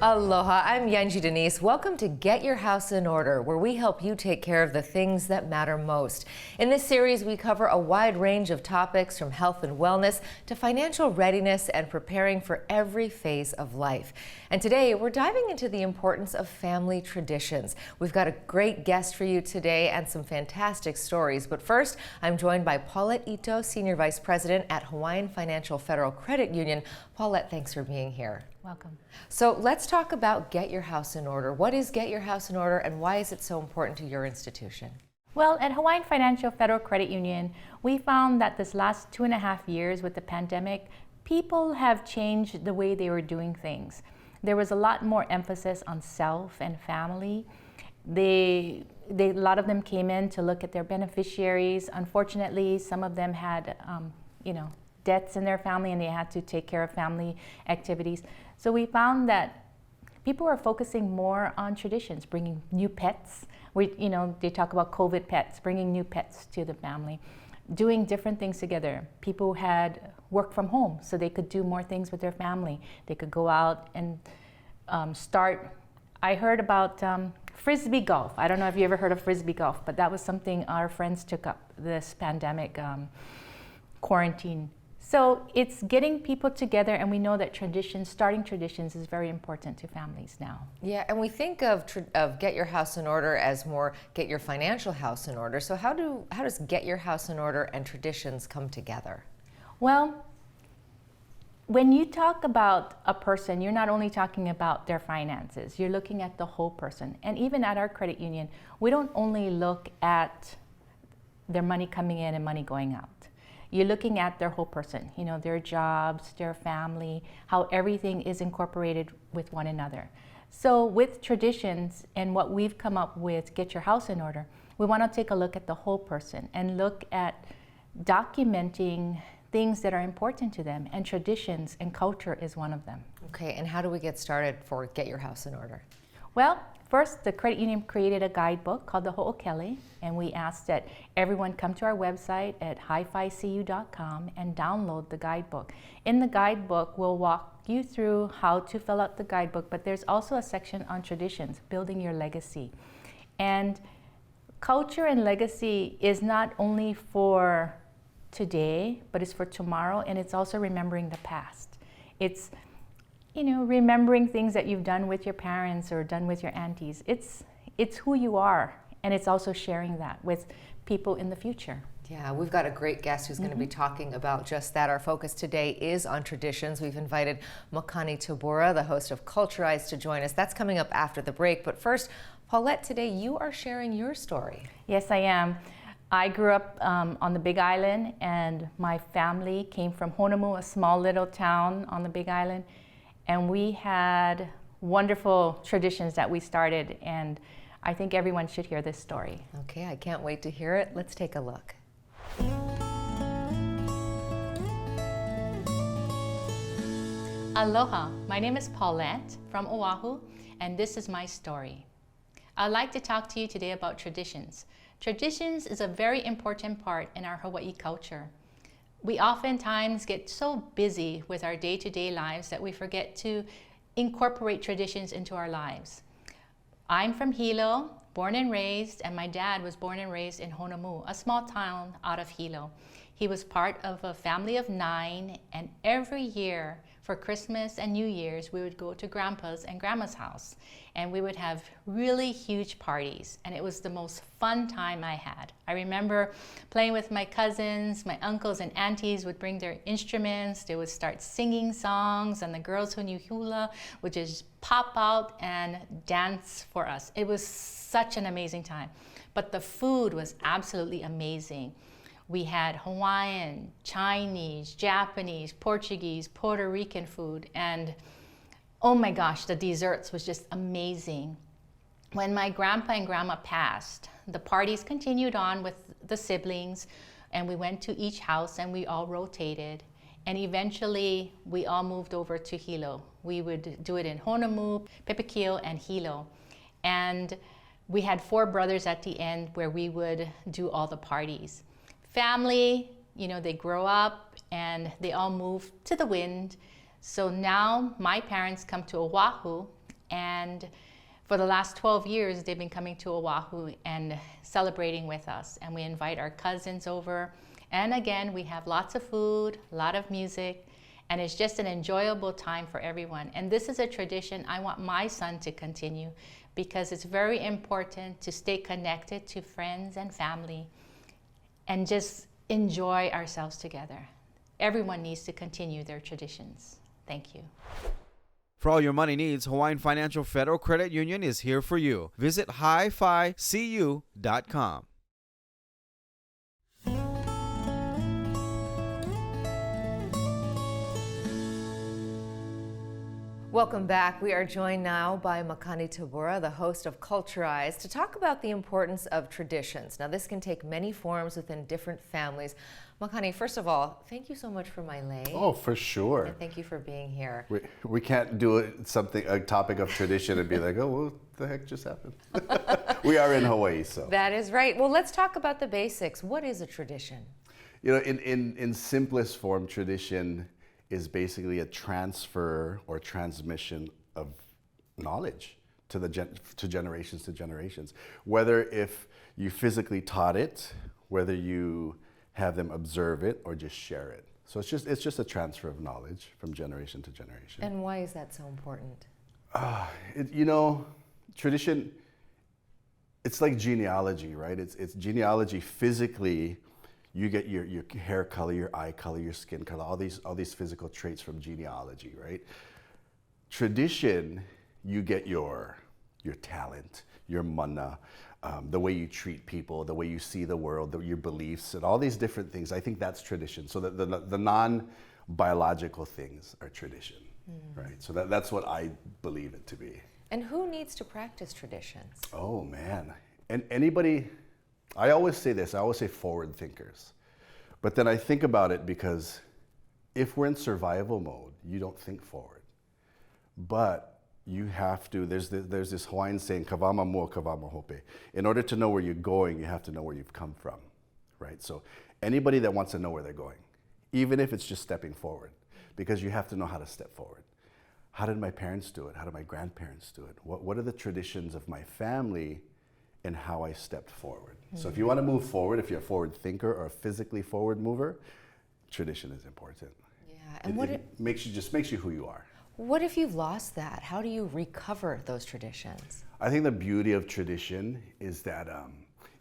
Aloha, I'm Yanji Denise. Welcome to Get Your House in Order, where we help you take care of the things that matter most. In this series, we cover a wide range of topics from health and wellness to financial readiness and preparing for every phase of life. And today, we're diving into the importance of family traditions. We've got a great guest for you today and some fantastic stories. But first, I'm joined by Paulette Ito, Senior Vice President at Hawaiian Financial Federal Credit Union. Paulette, thanks for being here. Welcome. So let's talk about Get Your House in Order. What is Get Your House in Order and why is it so important to your institution? Well, at Hawaiian Financial Federal Credit Union, we found that this last 2.5 years with the pandemic, people have changed the way they were doing things. There was a lot more emphasis on self and family. A lot of them came in to look at their beneficiaries. Unfortunately, some of them had, debts in their family and they had to take care of family activities. So we found that people are focusing more on traditions, bringing new pets. They talk about COVID pets, bringing new pets to the family, doing different things together. People had work from home, so they could do more things with their family. They could go out and start. I heard about Frisbee golf. I don't know if you ever heard of Frisbee golf, but that was something our friends took up this pandemic quarantine. So it's getting people together, and we know that starting traditions is very important to families now. Yeah, and we think of Get Your House in Order as more get your financial house in order. So how does Get Your House in Order and traditions come together? Well, when you talk about a person, you're not only talking about their finances, you're looking at the whole person. And even at our credit union, we don't only look at their money coming in and money going out. You're looking at their whole person, their jobs, their family, how everything is incorporated with one another. So with traditions and what we've come up with, Get Your House in Order, we want to take a look at the whole person and look at documenting things that are important to them, and traditions and culture is one of them. Okay, and how do we get started for Get Your House in Order? Well, first, the credit union created a guidebook called the Ho'okele, and we asked that everyone come to our website at hificu.com and download the guidebook. In the guidebook, we'll walk you through how to fill out the guidebook, but there's also a section on traditions, building your legacy. And culture and legacy is not only for today, but it's for tomorrow, and it's also remembering the past. It's remembering things that you've done with your parents or done with your aunties. It's who you are, and it's also sharing that with people in the future. Yeah, we've got a great guest who's going to be talking about just that. Our focus today is on traditions. We've invited Makani Tabura, the host of Culturized, to join us. That's coming up after the break. But first, Paulette, today you are sharing your story. Yes, I am. I grew up on the Big Island, and my family came from Honolulu, a small little town on the Big Island. And we had wonderful traditions that we started, and I think everyone should hear this story. Okay, I can't wait to hear it. Let's take a look. Aloha, my name is Paulette from Oahu, and this is my story. I'd like to talk to you today about traditions. Traditions is a very important part in our Hawaii culture. We oftentimes get so busy with our day-to-day lives that we forget to incorporate traditions into our lives. I'm from Hilo, born and raised, and my dad was born and raised in Honolulu, a small town out of Hilo. He was part of a family of 9, and every year for Christmas and New Year's, we would go to Grandpa's and Grandma's house, and we would have really huge parties, and it was the most fun time I had. I remember playing with my cousins. My uncles and aunties would bring their instruments. They would start singing songs, and the girls who knew hula would just pop out and dance for us. It was such an amazing time, but the food was absolutely amazing. We had Hawaiian, Chinese, Japanese, Portuguese, Puerto Rican food, and oh my gosh, the desserts was just amazing. When my grandpa and grandma passed, the parties continued on with the siblings, and we went to each house and we all rotated. And eventually we all moved over to Hilo. We would do it in Honolulu, Pepekio, and Hilo. And we had 4 brothers at the end where we would do all the parties. Family, they grow up and they all move to the wind. So now my parents come to Oahu And for the last 12 years, they've been coming to Oahu and celebrating with us. And we invite our cousins over. And again, we have lots of food, a lot of music, and it's just an enjoyable time for everyone. And this is a tradition I want my son to continue, because it's very important to stay connected to friends and family and just enjoy ourselves together. Everyone needs to continue their traditions. Thank you. For all your money needs, Hawaiian Financial Federal Credit Union is here for you. Visit hificu.com. Welcome back. We are joined now by Makani Tabura, the host of Culturized, to talk about the importance of traditions. Now, this can take many forms within different families. Makani, first of all, thank you so much for my lei. Oh, for sure. And thank you for being here. We can't do a topic of tradition and be like, oh, what the heck just happened? We are in Hawaii, so. That is right. Well, let's talk about the basics. What is a tradition? You know, in simplest form, tradition is basically a transfer or transmission of knowledge to generations to generations. Whether if you physically taught it, whether you have them observe it or just share it. So it's just a transfer of knowledge from generation to generation. And why is that so important? Tradition, it's like genealogy, right? It's genealogy physically. You get your hair color, your eye color, your skin color, all these physical traits from genealogy, right? Tradition, you get your talent, your mana, the way you treat people, the way you see the world, your beliefs, and all these different things. I think that's tradition. So the non-biological things are tradition, right? So that's what I believe it to be. And who needs to practice traditions? Oh man, and anybody. I always say this, I always say forward thinkers. But then I think about it because if we're in survival mode, you don't think forward. But you have to, there's this Hawaiian saying, kawama mua, kawama hope. In order to know where you're going, you have to know where you've come from, right? So anybody that wants to know where they're going, even if it's just stepping forward, because you have to know how to step forward. How did my parents do it? How did my grandparents do it? What are the traditions of my family and how I stepped forward? So if you want to move forward, if you're a forward thinker or a physically forward mover, tradition is important. Yeah, and it makes you who you are. What if you've lost that? How do you recover those traditions? I think the beauty of tradition is that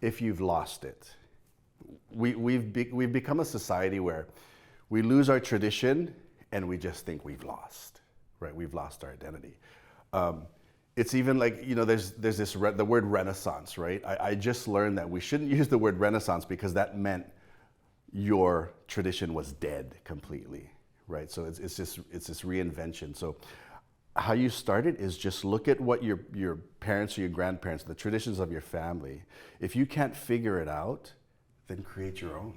if you've lost it, we've become a society where we lose our tradition and we just think we've lost, right? We've lost our identity. It's even like, there's the word Renaissance, right? I just learned that we shouldn't use the word Renaissance because that meant your tradition was dead completely, right? So it's this reinvention. So how you start it is just look at what your parents or your grandparents, the traditions of your family. If you can't figure it out, then create your own,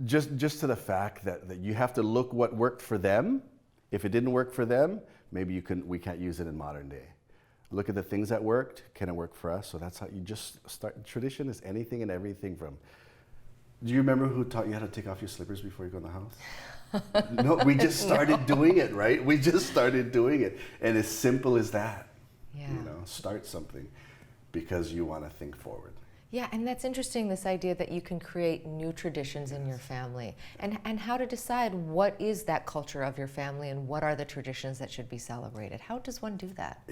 Just to the fact that you have to look what worked for them. If it didn't work for them, maybe we can't use it in modern day. Look at the things that worked, can it work for us? So that's how you just start. Tradition is anything and everything from, do you remember who taught you how to take off your slippers before you go in the house? No, we just started doing it, right? We just started doing it. And as simple as that, start something because you want to think forward. Yeah, and that's interesting, this idea that you can create new traditions in your family, and how to decide what is that culture of your family and what are the traditions that should be celebrated. How does one do that?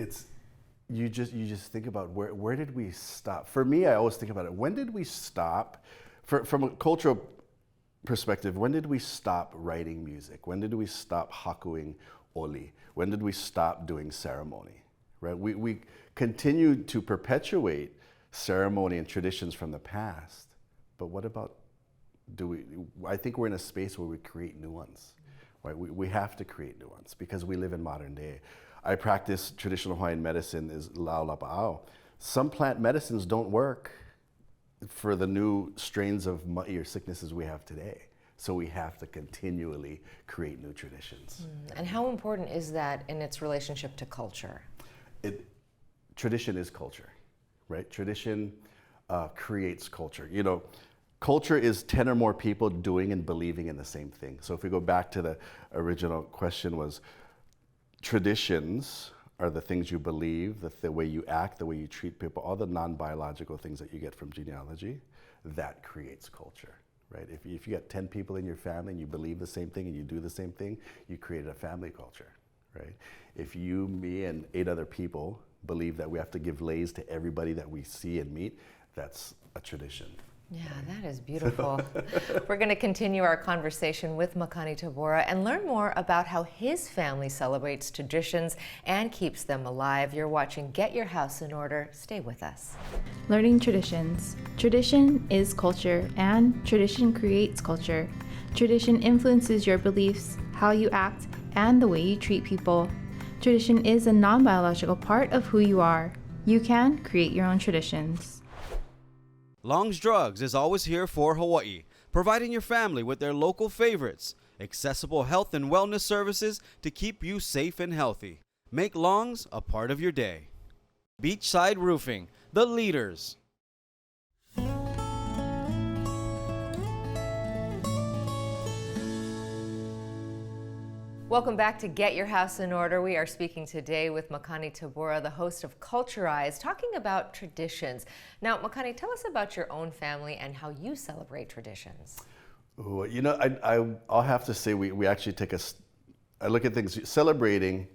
You just think about where did we stop? For me, I always think about it. When did we stop? From a cultural perspective, when did we stop writing music? When did we stop hakuing oli? When did we stop doing ceremony? Right? We continue to perpetuate ceremony and traditions from the past, but what about I think we're in a space where we create new ones, right? We have to create new ones because we live in modern day. I practice traditional Hawaiian medicine is lau lapa'au. Some plant medicines don't work for the new strains of ma'i or sicknesses we have today. So we have to continually create new traditions. And how important is that in its relationship to culture? Tradition is culture. Right? Tradition creates culture. Culture is 10 or more people doing and believing in the same thing. So if we go back to the original question was, traditions are the things you believe, the way you act, the way you treat people, all the non-biological things that you get from genealogy, that creates culture, right? If you got 10 people in your family and you believe the same thing and you do the same thing, you created a family culture, right? If you, me, and 8 other people believe that we have to give lays to everybody that we see and meet, that's a tradition. Yeah, that is beautiful. We're going to continue our conversation with Makani Tabura and learn more about how his family celebrates traditions and keeps them alive. You're watching Get Your House in Order. Stay with us. Learning traditions. Tradition is culture, and tradition creates culture. Tradition influences your beliefs, how you act, and the way you treat people. Tradition is a non-biological part of who you are. You can create your own traditions. Long's Drugs is always here for Hawaii, providing your family with their local favorites, accessible health and wellness services to keep you safe and healthy. Make Long's a part of your day. Beachside Roofing, the leaders. Welcome back to Get Your House in Order. We are speaking today with Makani Tabura, the host of Culturized, talking about traditions. Now, Makani, tell us about your own family and how you celebrate traditions. Ooh, you know, I'll have to say we actually I look at things, celebrating,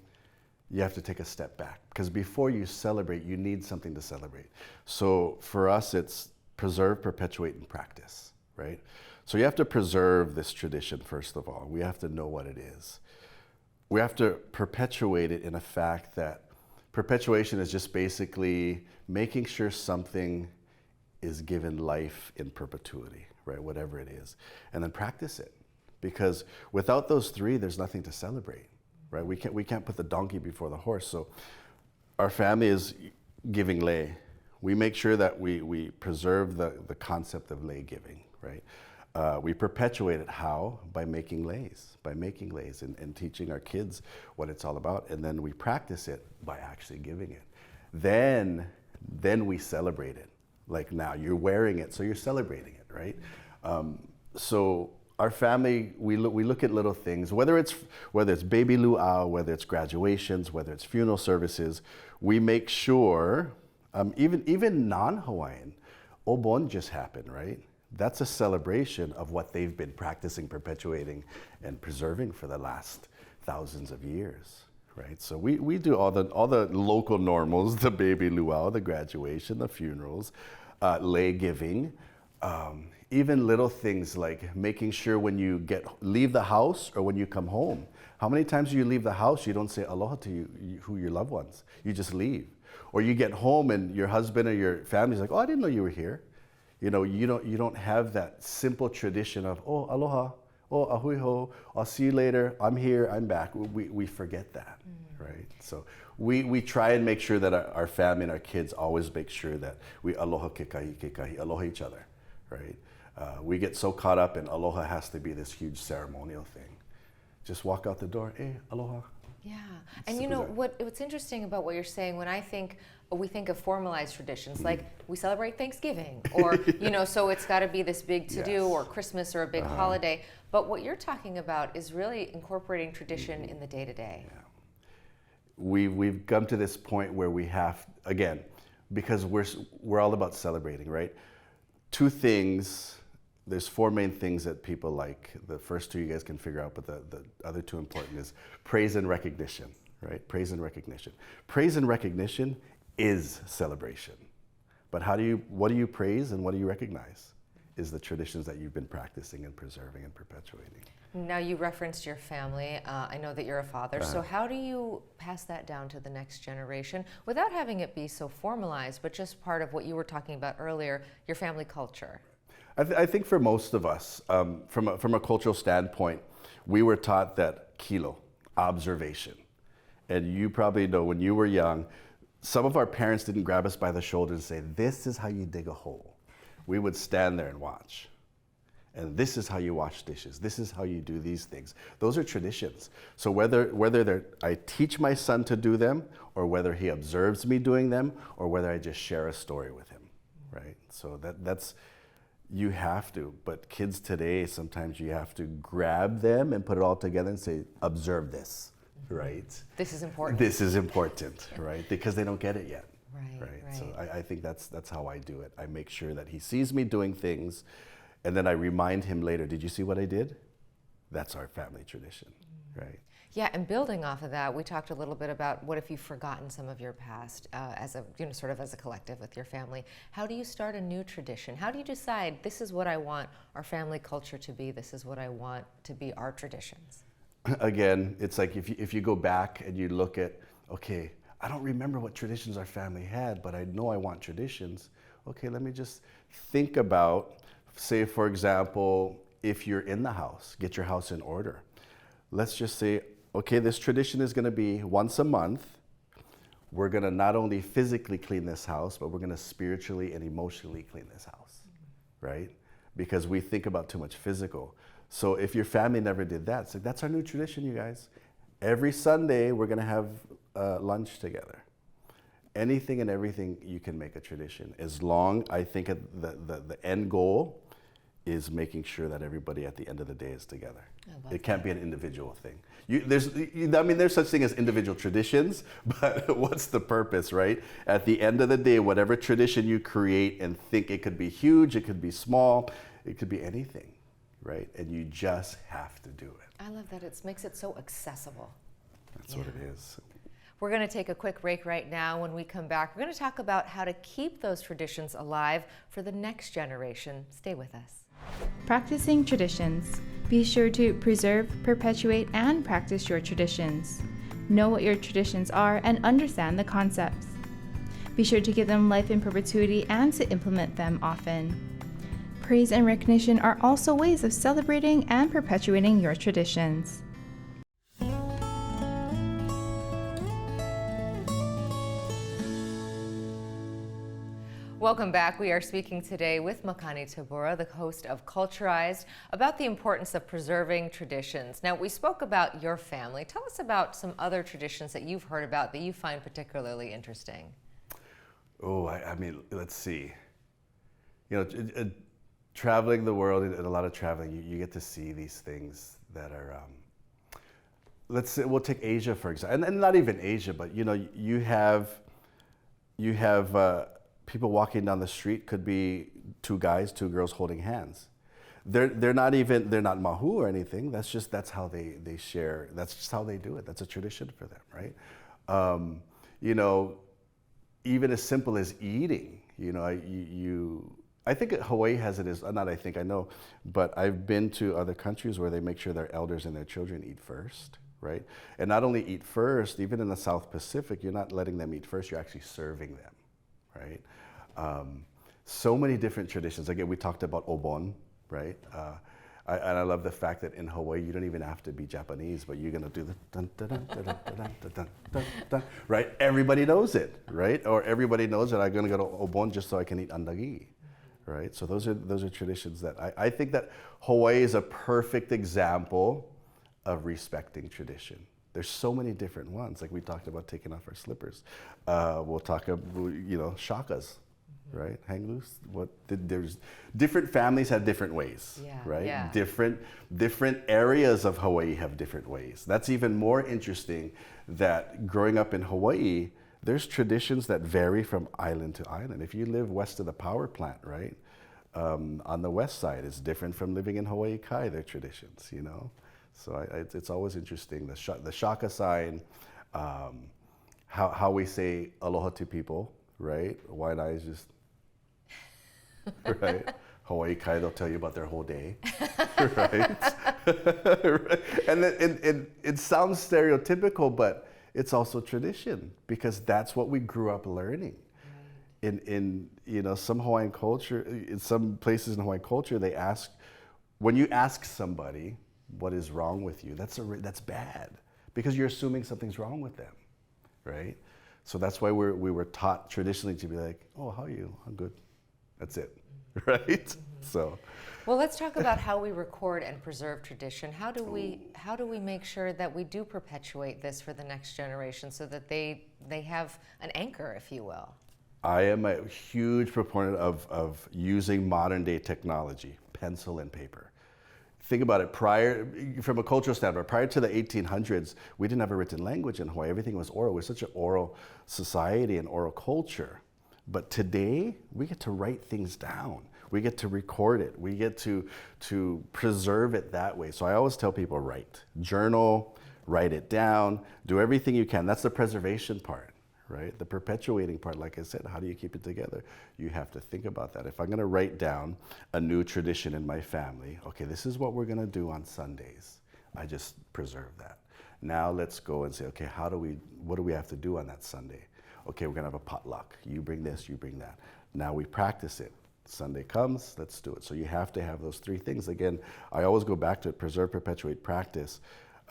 you have to take a step back. Because before you celebrate, you need something to celebrate. So for us, it's preserve, perpetuate, and practice, right? So you have to preserve this tradition, first of all. We have to know what it is. We have to perpetuate it in a fact that perpetuation is just basically making sure something is given life in perpetuity, right? Whatever it is. And then practice it. Because without those 3, there's nothing to celebrate, right? We can't put the donkey before the horse. So our family is giving lei. We make sure that we preserve the concept of lei giving, right? We perpetuate it how? By making leis, and teaching our kids what it's all about. And then we practice it by actually giving it. Then we celebrate it. Like now, you're wearing it, so you're celebrating it, right? So our family, we look at little things, whether it's baby luau, whether it's graduations, whether it's funeral services, we make sure, even non-Hawaiian, Obon just happened, right? That's a celebration of what they've been practicing, perpetuating, and preserving for the last thousands of years, right? So we do all the local normals, the baby luau, the graduation, the funerals, lei giving, even little things like making sure when you leave the house or when you come home. How many times do you leave the house, you don't say aloha to your loved ones? You just leave. Or you get home and your husband or your family's like, oh, I didn't know you were here. You know, you don't have that simple tradition of, oh, aloha, oh, ahui ho, I'll see you later, I'm here, I'm back. We forget that, right? So we try and make sure that our family and our kids always make sure that we aloha ke kahi, aloha each other, right? We get so caught up in aloha has to be this huge ceremonial thing. Just walk out the door, aloha. Yeah, and you know what's interesting about what you're saying, we think of formalized traditions, like we celebrate Thanksgiving, or so it's got to be this big to-do, or Christmas, or a big holiday. But what you're talking about is really incorporating tradition in the day-to-day. Yeah. We've come to this point where we have, again, because we're all about celebrating, right? 2 things. There's 4 main things that people like. The first 2 you guys can figure out, but the other 2 important is praise and recognition, right? Praise and recognition. Praise and recognition is celebration. But what do you praise and what do you recognize? Is the traditions that you've been practicing and preserving and perpetuating. Now, you referenced your family. I know that you're a father. So how do you pass that down to the next generation without having it be so formalized, but just part of what you were talking about earlier, your family culture? I think for most of us, from a cultural standpoint, we were taught that kilo, observation. And you probably know when you were young, some of our parents didn't grab us by the shoulder and say, this is how you dig a hole. We would stand there and watch. And this is how you wash dishes. This is how you do these things. Those are traditions. So whether I teach my son to do them, or whether he observes me doing them, or whether I just share a story with him, right? So that's, you have to. But kids today, sometimes you have to grab them and put it all together and say, observe this. right? This is important. This is important, right? Because they don't get it yet. Right. So I think that's how I do it. I make sure that he sees me doing things, and then I remind him later, did you see what I did? That's our family tradition, right? Yeah, and building off of that, we talked a little bit about what if you've forgotten some of your past as a, sort of as a collective with your family. How do you start a new tradition? How do you decide this is what I want our family culture to be, this is what I want to be our traditions? Again, it's like if you go back and you look at, okay, I don't remember what traditions our family had, but I know I want traditions. Okay, let me just think about, say for example, if you're in the house, get your house in order. Let's just say, okay, this tradition is gonna be once a month. We're gonna not only physically clean this house, but we're gonna spiritually and emotionally clean this house, right? Because we think about too much physical. So if your family never did that, it's like, that's our new tradition, you guys. Every Sunday, we're gonna have lunch together. Anything and everything you can make a tradition. As long, I think the end goal is making sure that everybody at the end of the day is together. It can't be an individual thing. There's such thing as individual traditions, but what's the purpose, right? At the end of the day, whatever tradition you create and think it could be huge, it could be small, it could be anything, right? And you just have to do it. I love that. It makes it so accessible. That's what it is. We're going to take a quick break right now. When we come back, we're going to talk about how to keep those traditions alive for the next generation. Stay with us. Practicing traditions. Be sure to preserve, perpetuate, and practice your traditions. Know what your traditions are and understand the concepts. Be sure to give them life in perpetuity and to implement them often. Praise and recognition are also ways of celebrating and perpetuating your traditions. Welcome back. We are speaking today with Makani Tabura, the host of Culturized, about the importance of preserving traditions. Now, we spoke about your family. Tell us about some other traditions that you've heard about that you find particularly interesting. Oh, let's see. Traveling the world and a lot of traveling, you get to see these things that are, let's say, we'll take Asia for example, and not even Asia, but you have people walking down the street, could be two guys, two girls holding hands. They're not mahu or anything. That's how they share. That's just how they do it. That's a tradition for them, right? Even as simple as eating. I think Hawaii has it as, I know, but I've been to other countries where they make sure their elders and their children eat first, right? And not only eat first, even in the South Pacific, you're not letting them eat first, you're actually serving them, right? So many different traditions. Again, we talked about obon, right? And I love the fact that in Hawaii, you don't even have to be Japanese, but you're gonna do the dun dun dun dun dun dun dun dun dun, right? Everybody knows it, right? Or everybody knows that I'm gonna go to obon just so I can eat andagi, right? So those are traditions that I think that Hawaii is a perfect example of respecting tradition. There's so many different ones. Like we talked about taking off our slippers. We'll talk about, shakas, right? Hang loose. There's different families have different ways, right? Yeah. Different areas of Hawaii have different ways. That's even more interesting that growing up in Hawaii, there's traditions that vary from island to island. If you live west of the power plant, right? On the west side, it's different from living in Hawaii Kai, their traditions, So it's always interesting. The shaka sign, how we say aloha to people, right? Waianae is just, right? Hawaii Kai, they'll tell you about their whole day, right? And it sounds stereotypical, but it's also tradition because that's what we grew up learning. In some Hawaiian culture, in some places in Hawaiian culture, when you ask somebody, what is wrong with you? That's bad because you're assuming something's wrong with them, right? So that's why we were taught traditionally to be like, oh, how are you? I'm good. That's it, right? Mm-hmm. So, well, let's talk about how we record and preserve tradition. How do we make sure that we do perpetuate this for the next generation so that they have an anchor, if you will? I am a huge proponent of using modern day technology, pencil and paper. think about it, from a cultural standpoint, prior to the 1800s, we didn't have a written language in Hawaii. Everything was oral. We're such an oral society and oral culture. But today, we get to write things down. We get to record it. We get to preserve it that way. So I always tell people, write. Journal, write it down, do everything you can. That's the preservation part, right? The perpetuating part, like I said, how do you keep it together? You have to think about that. If I'm gonna write down a new tradition in my family, okay, this is what we're gonna do on Sundays. I just preserve that. Now let's go and say, okay, what do we have to do on that Sunday? Okay, we're gonna have a potluck. You bring this, you bring that. Now we practice it. Sunday comes, let's do it. So you have to have those three things. Again, I always go back to it, preserve, perpetuate, practice.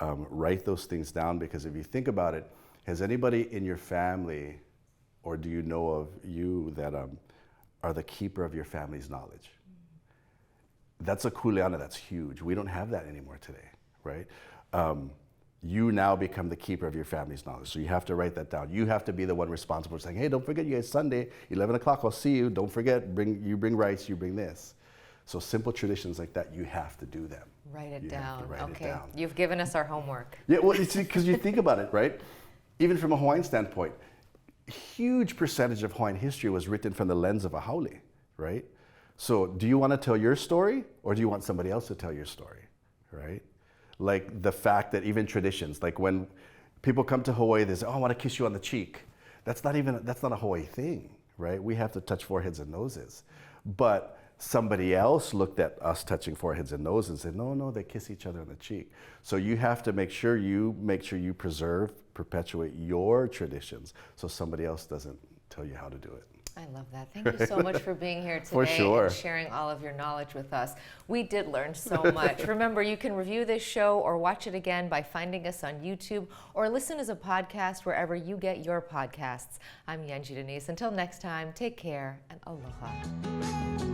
Write those things down, because if you think about it, has anybody in your family, or do you know of you that are the keeper of your family's knowledge? That's a kuleana that's huge. We don't have that anymore today, right? You now become the keeper of your family's knowledge. So you have to write that down. You have to be the one responsible for saying, hey, don't forget, you guys, Sunday, 11 o'clock, I'll see you. Don't forget, you bring rice, you bring this. So simple traditions like that, you have to do them. Write it You down. have to write it Okay, down. you've given us our homework. Yeah, well, because you think about it, right? Even from a Hawaiian standpoint, huge percentage of Hawaiian history was written from the lens of a haole, right? So do you want to tell your story, or do you want somebody else to tell your story, right? Like the fact that even traditions, like when people come to Hawaii, they say, oh, I want to kiss you on the cheek. That's not a Hawaii thing, right? We have to touch foreheads and noses. But somebody else looked at us touching foreheads and noses and said, no, they kiss each other on the cheek. So you have to make sure you preserve, perpetuate your traditions so somebody else doesn't tell you how to do it. I love that. Thank you so much for being here today For sure. and sharing all of your knowledge with us. We did learn so much. Remember, you can review this show or watch it again by finding us on YouTube, or listen as a podcast wherever you get your podcasts. I'm Yanji Denise. Until next time, take care and aloha.